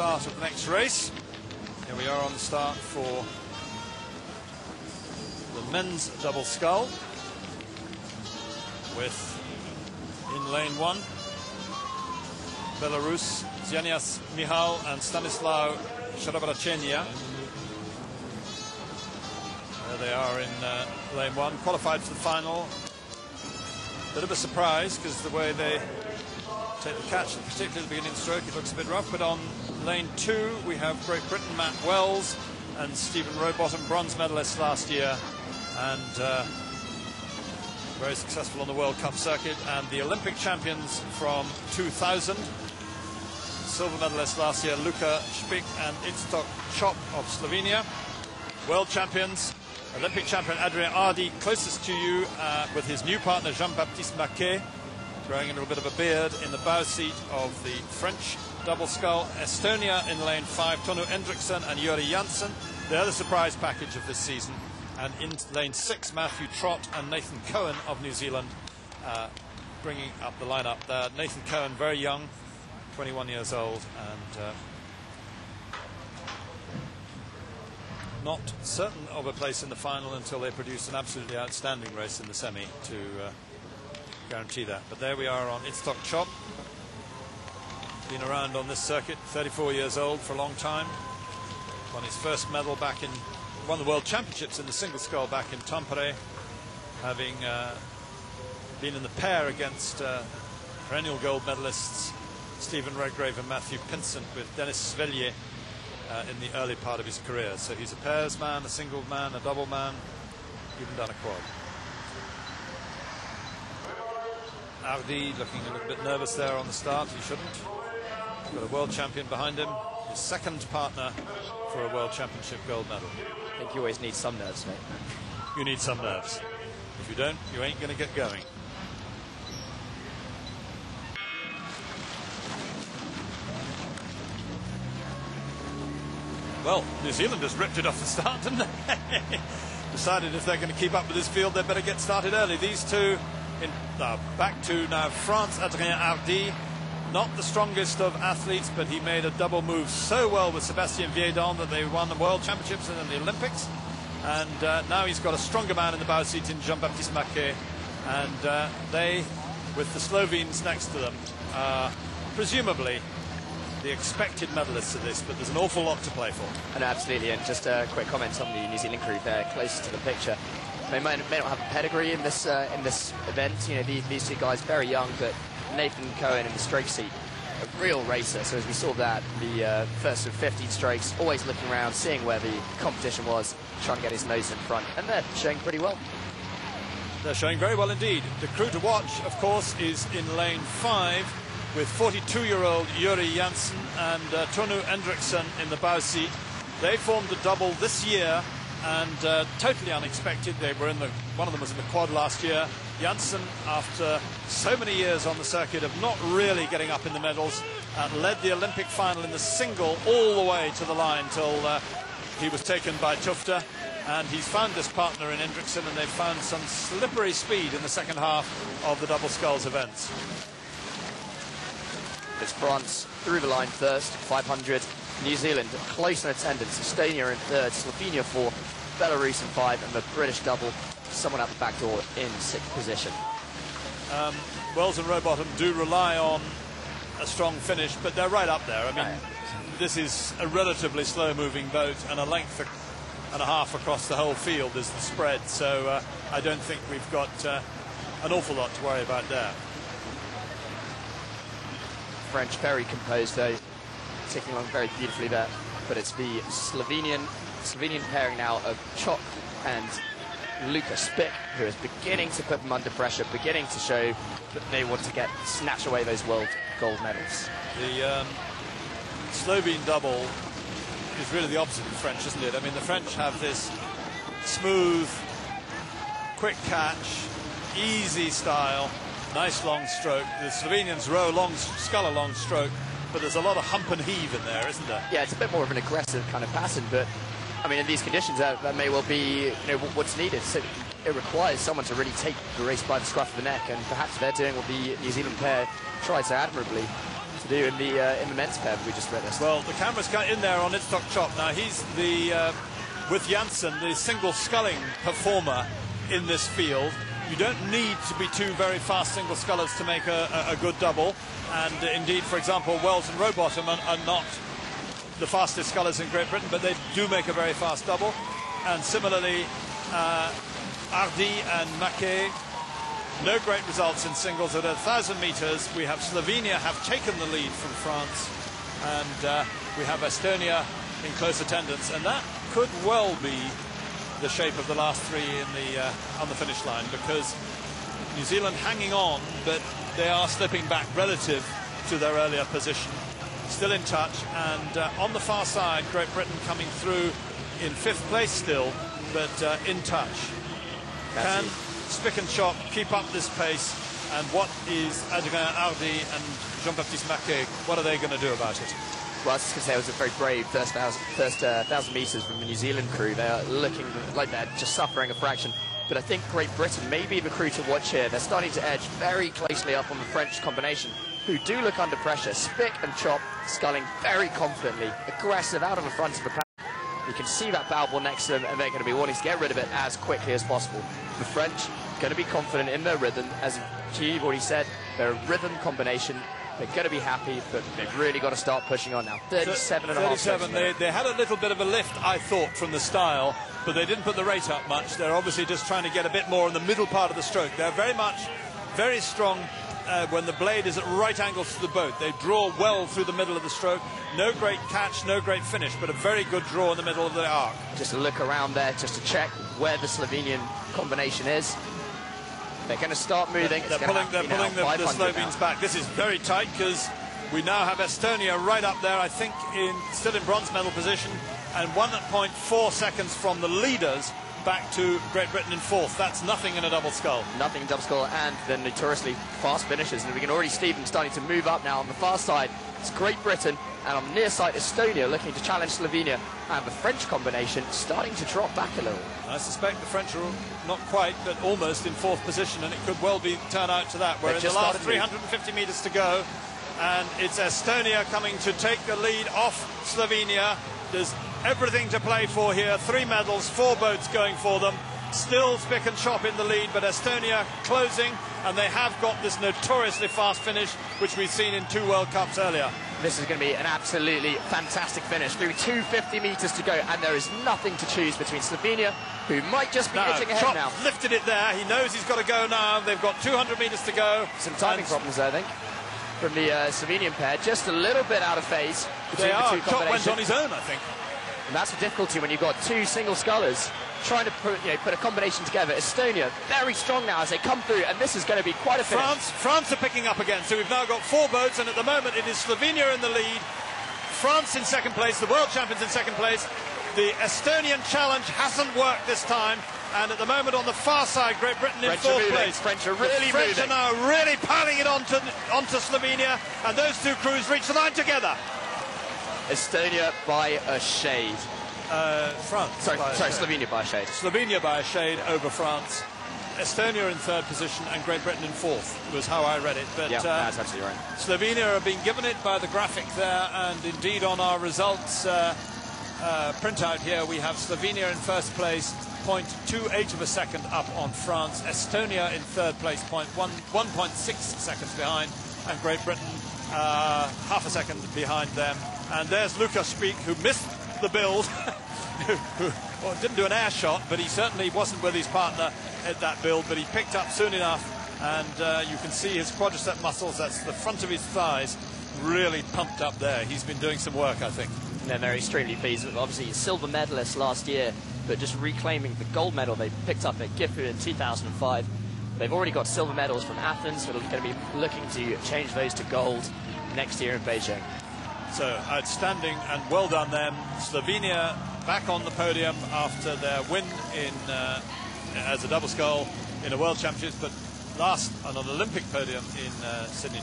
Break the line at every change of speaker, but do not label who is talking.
start of the next race. Here we are on the start for the men's double scull, with in lane 1 Belarus, Zianias Michal and Stanislaw Sharabrachenia. There they are in lane 1, qualified for the final. Bit of a surprise because the way they take the catch, particularly at the beginning stroke, it looks a bit rough. But on lane 2 we have Great Britain, Matt Wells and Stephen Rowbottom, bronze medalists last year, and very successful on the World Cup circuit, and the Olympic champions from 2000, silver medalist last year Luka Špik and Itztok Chop of Slovenia. World champions, Olympic champion Adrien Hardy, closest to you with his new partner Jean-Baptiste Maquet, growing a little bit of a beard in the bow seat of the French double scull. Estonia in lane 5, Tonu Hendrickson and Juri Janssen. They're the surprise package of this season. And in lane 6, Matthew Trott and Nathan Cohen of New Zealand bringing up the lineup there. Nathan Cohen, very young, 21 years old, and not certain of a place in the final until they produce an absolutely outstanding race in the semi to guarantee that. But there we are on Itztok Chop. Been around on this circuit, 34 years old for a long time. Won his first medal back in, won the World Championships in the single scull back in Tampere, having been in the pair against perennial gold medalists Stephen Redgrave and Matthew Pinsent, with Denis Svelje in the early part of his career. So he's a pairs man, a single man, a double man, even done a quad. Hardy looking a little bit nervous there on the start. He shouldn't. He's got a world champion behind him, his second partner for a world championship gold medal.
I think you always need some nerves, mate.
You need some nerves. If you don't, you ain't going to get going. Well, New Zealand has ripped it off the start, didn't they? Decided if they're going to keep up with this field, they better get started early. These two, back to now France, Adrien Hardy. Not the strongest of athletes, but he made a double move so well with Sébastien Viedon that they won the World Championships and then the Olympics. And now he's got a stronger man in the bow seat in Jean-Baptiste Maquet. And they, with the Slovenes next to them, presumably the expected medalists of this, but there's an awful lot to play for.
And absolutely, and just a quick comment on the New Zealand crew there, closest to the picture. They may not have a pedigree in this event. You know, these two guys very young, but Nathan Cohen in the stroke seat, a real racer. So as we saw that, the first of 15 strokes, always looking around, seeing where the competition was, trying to get his nose in front, and they're showing pretty well.
They're showing very well indeed. The crew to watch, of course, is in lane 5, with 42-year-old Juri Janssen and Tonu Hendrickson in the bow seat. They formed a double this year, and totally unexpected. They were in one of them was in the quad last year. Janssen, after so many years on the circuit of not really getting up in the medals, led the Olympic final in the single all the way to the line till he was taken by Tufte. And he's found this partner in Hendrickson, and they've found some slippery speed in the second half of the double sculls events.
It's France through the line first, 500. New Zealand close in attendance. Estonia in third, Slovenia fourth, Belarus in 5, and the British double, someone out the back door in 6th position.
Wells and Rowbottom do rely on a strong finish, but they're right up there. I mean, this is a relatively slow-moving boat, and a length and a half across the whole field is the spread. So I don't think we've got an awful lot to worry about there.
French very composed though, ticking along very beautifully there. But it's the Slovenian pairing now of Chok and Luka Špik, who is beginning to put them under pressure, beginning to show that they want to snatch away those world gold medals.
The Slovene double is really the opposite of French, isn't it? I mean, the French have this smooth, quick catch, easy style, nice long stroke. The Slovenians row long, scull a long stroke, but there's a lot of hump and heave in there, isn't there? Yeah,
it's a bit more of an aggressive kind of pattern, but I mean, in these conditions, that may well be what's needed. So it requires someone to really take the race by the scruff of the neck, and perhaps they're doing what the New Zealand pair tried so admirably to do in the men's pair that we just witnessed.
Well, the camera's got in there on Itzhak Chop. Now he's the with Janssen, the single sculling performer in this field. You don't need to be two very fast single scullers to make a good double. And indeed, for example, Wells and Rowbottom are not the fastest scullers in Great Britain, but they do make a very fast double. And similarly, Hardy and Mackay, no great results in singles. At 1,000 meters, we have Slovenia have taken the lead from France, and we have Estonia in close attendance, and that could well be the shape of the last three in the on the finish line, because New Zealand hanging on, but they are slipping back relative to their earlier position. Still in touch, and on the far side, Great Britain coming through in 5th place still, but in touch. Can Spick and Chop keep up this pace, and what is Adrien Hardy and Jean-Baptiste Mackay, what are they going to do about it?
Well, I was just going to say it was a very brave first 1,000 metres from the New Zealand crew. They are looking like they're just suffering a fraction. But I think Great Britain may be the crew to watch here. They're starting to edge very closely up on the French combination, who do look under pressure. Spick and Chop sculling very confidently, aggressive out of the front of the pack. You can see that bow ball next to them, and they're going to be wanting to get rid of it as quickly as possible. The French going to be confident in their rhythm. As you've already said, they're a rhythm combination. They're going to be happy, but they've really got to start pushing on now. 37.5.
They had a little bit of a lift, I thought, from the style, but they didn't put the rate up much. They're obviously just trying to get a bit more in the middle part of the stroke. They're very strong when the blade is at right angles to the boat. They draw well through the middle of the stroke. No great catch, no great finish, but a very good draw in the middle of the arc.
Just a look around there just to check where the Slovenian combination is. They're going to start moving.
They're pulling the Slovenes back. This is very tight, because we now have Estonia right up there, I think, still in bronze medal position, and 1.4 seconds from the leaders back to Great Britain in 4th. That's nothing in a double scull.
Nothing in double scull, and the notoriously fast finishes. And we can already see them starting to move up now. On the far side, it's Great Britain, and on the near side, Estonia looking to challenge Slovenia. And the French combination starting to drop back a little.
I suspect the French are not quite, but almost in 4th position, and it could well turn out to that. We're in the last 350 metres to go, and it's Estonia coming to take the lead off Slovenia. There's everything to play for here. 3 medals, 4 boats going for them. Still Spick and Chop in the lead, but Estonia closing, and they have got this notoriously fast finish, which we've seen in 2 World Cups earlier.
This is going to be an absolutely fantastic finish. Through 250 metres to go, and there is nothing to choose between Slovenia, who might just be edging ahead
Chop
now.
Lifted it there. He knows he's got to go now. They've got 200 metres to go.
Some timing problems there, I think, from the Slovenian pair. Just a little bit out of phase between the two combinations.
Chop went on his own, I think.
And that's the difficulty when you've got 2 single scullers trying to put a combination together. Estonia very strong now as they come through, and this is going to be quite a finish.
France are picking up again, so we've now got 4 boats, and at the moment it is Slovenia in the lead, France in 2nd place, the world champions in 2nd place. The Estonian challenge hasn't worked this time, and at the moment on the far side, Great Britain in 4th place.
French are really moving.
French are now really piling it onto Slovenia, and those 2 crews reach the line together.
Estonia by a shade.
France.
Sorry, Slovenia by a shade.
Slovenia by a shade over France. Estonia in 3rd position and Great Britain in 4th was how I read it. But
yeah, that's absolutely right.
Slovenia are being given it by the graphic there, and indeed on our results printout here we have Slovenia in 1st place, 0.28 of a second up on France. Estonia in 3rd place, 1.6 seconds behind, and Great Britain half a second behind them. And there's Lukas Spiek, who missed the build, well, didn't do an air shot, but he certainly wasn't with his partner at that build, but he picked up soon enough, and you can see his quadricep muscles, that's the front of his thighs, really pumped up there. He's been doing some work, I think.
And they're extremely pleased. Obviously, silver medalist last year, but just reclaiming the gold medal they picked up at Gifu in 2005. They've already got silver medals from Athens, so they're going to be looking to change those to gold next year in Beijing.
So outstanding and well done them. Slovenia back on the podium after their win as a double scull in a World Championships, but last on an Olympic podium in Sydney